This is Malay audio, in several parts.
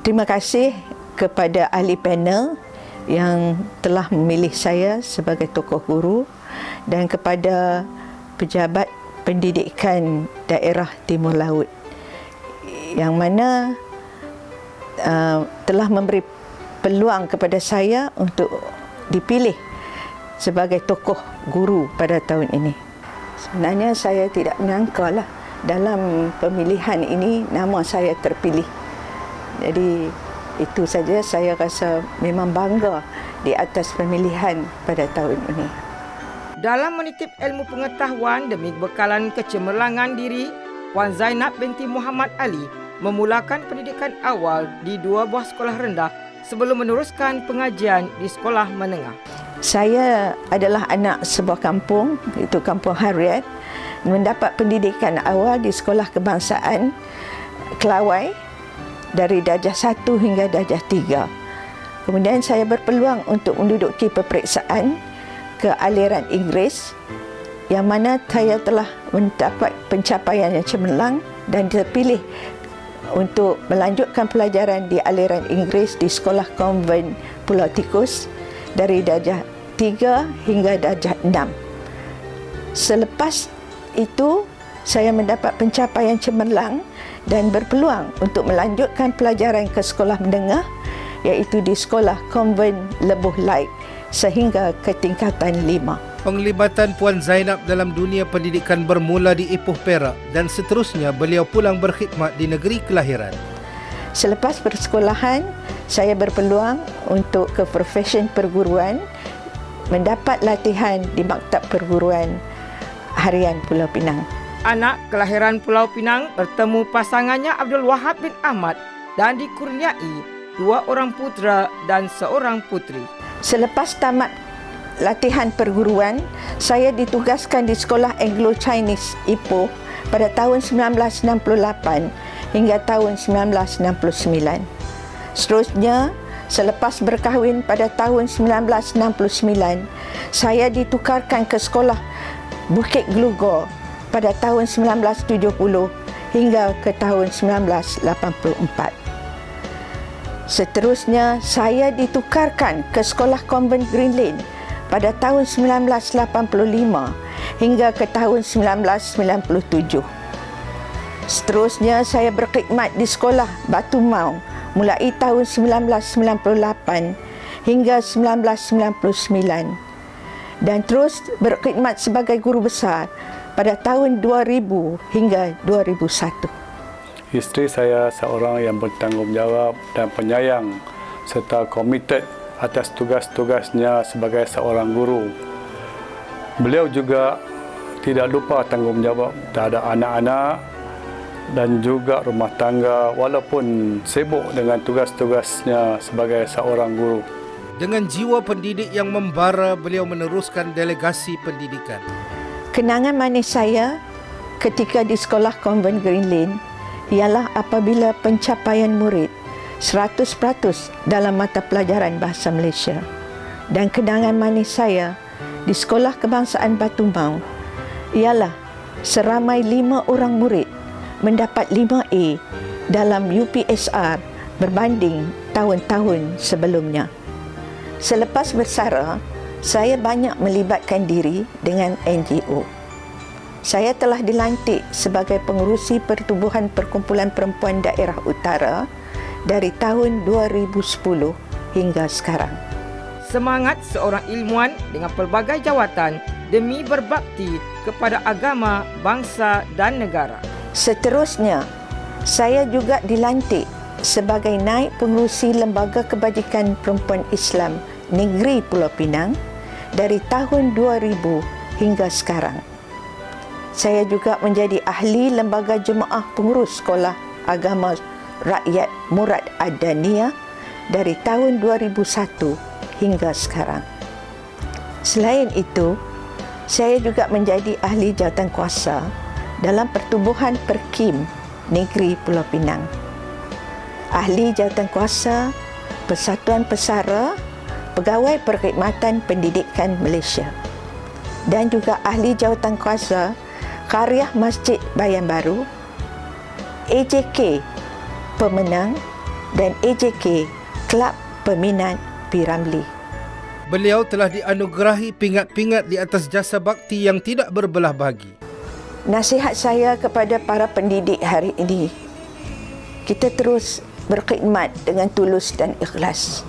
Terima kasih kepada ahli panel yang telah memilih saya sebagai tokoh guru dan kepada pejabat pendidikan daerah Timur Laut yang mana telah memberi peluang kepada saya untuk dipilih sebagai tokoh guru pada tahun ini. Sebenarnya saya tidak menyangka dalam pemilihan ini nama saya terpilih. Jadi itu saja, saya rasa memang bangga di atas pemilihan pada tahun ini. Dalam menitip ilmu pengetahuan demi bekalan kecemerlangan diri, Puan Zainab binti Muhammad Ali memulakan pendidikan awal di 2 buah sekolah rendah sebelum meneruskan pengajian di sekolah menengah. Saya adalah anak sebuah kampung, iaitu Kampung Hariat, mendapat pendidikan awal di Sekolah Kebangsaan Kelawai dari darjah 1 hingga darjah 3. Kemudian saya berpeluang untuk menduduki peperiksaan ke aliran Inggeris yang mana saya telah mendapat pencapaian yang cemerlang dan terpilih untuk melanjutkan pelajaran di aliran Inggeris di Sekolah Konvent Pulau Tikus dari darjah 3 hingga darjah 6. Selepas itu, saya mendapat pencapaian cemerlang dan berpeluang untuk melanjutkan pelajaran ke sekolah menengah iaitu di Sekolah Konvent Lebuh Laik sehingga ke tingkatan 5. Penglibatan Puan Zainab dalam dunia pendidikan bermula di Ipoh Perak dan seterusnya beliau pulang berkhidmat di negeri kelahiran. Selepas persekolahan, saya berpeluang untuk ke profesion perguruan, mendapat latihan di Maktab Perguruan Harian Pulau Pinang. Anak kelahiran Pulau Pinang bertemu pasangannya Abdul Wahab bin Ahmad dan dikurniai 2 orang putera dan 1 puteri. Selepas tamat latihan perguruan, saya ditugaskan di Sekolah Anglo-Chinese Ipoh pada tahun 1968 hingga tahun 1969. Seterusnya, selepas berkahwin pada tahun 1969, saya ditukarkan ke Sekolah Bukit Glugor pada tahun 1970 hingga ke tahun 1984. Seterusnya, saya ditukarkan ke Sekolah Konvent Green Lane pada tahun 1985 hingga ke tahun 1997. Seterusnya, saya berkhidmat di Sekolah Batu Mau mulai tahun 1998 hingga 1999 dan terus berkhidmat sebagai guru besar pada tahun 2000 hingga 2001. Isteri saya seorang yang bertanggungjawab dan penyayang serta komited atas tugas-tugasnya sebagai seorang guru. Beliau juga tidak lupa tanggungjawab terhadap anak-anak dan juga rumah tangga walaupun sibuk dengan tugas-tugasnya sebagai seorang guru. Dengan jiwa pendidik yang membara, beliau meneruskan delegasi pendidikan. Kenangan manis saya ketika di Sekolah Konvent Green Lane ialah apabila pencapaian murid 100% dalam mata pelajaran Bahasa Malaysia. Dan kenangan manis saya di Sekolah Kebangsaan Batu Mau ialah seramai 5 orang murid mendapat 5A dalam UPSR berbanding tahun-tahun sebelumnya. Selepas bersara, saya banyak melibatkan diri dengan NGO. Saya telah dilantik sebagai pengerusi Pertubuhan Perkumpulan Perempuan Daerah Utara dari tahun 2010 hingga sekarang. Semangat seorang ilmuwan dengan pelbagai jawatan demi berbakti kepada agama, bangsa dan negara. Seterusnya, saya juga dilantik sebagai naib pengerusi Lembaga Kebajikan Perempuan Islam Negeri Pulau Pinang dari tahun 2000 hingga sekarang. Saya juga menjadi ahli Lembaga Jemaah Pengurus Sekolah Agama Rakyat Murad Adania dari tahun 2001 hingga sekarang. Selain itu, saya juga menjadi ahli jawatankuasa dalam Pertubuhan Perkim Negeri Pulau Pinang, ahli jawatankuasa Persatuan Pesara Pegawai Perkhidmatan Pendidikan Malaysia dan juga ahli jawatankuasa Karyah Masjid Bayan Baru, AJK Pemenang dan AJK, Kelab Peminat P. Ramlee. Beliau telah dianugerahi pingat-pingat di atas jasa bakti yang tidak berbelah bagi. Nasihat saya kepada para pendidik hari ini, kita terus berkhidmat dengan tulus dan ikhlas.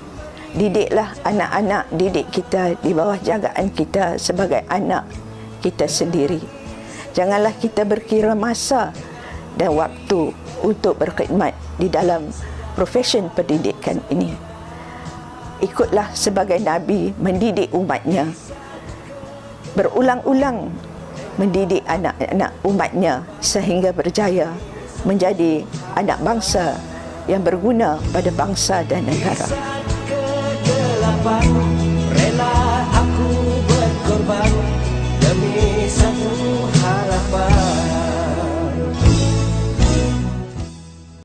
Didiklah anak-anak didik kita di bawah jagaan kita sebagai anak kita sendiri. Janganlah kita berkira masa dan waktu untuk berkhidmat di dalam profession pendidikan ini. Ikutlah sebagai Nabi mendidik umatnya, berulang-ulang mendidik anak-anak umatnya sehingga berjaya menjadi anak bangsa yang berguna pada bangsa dan negara.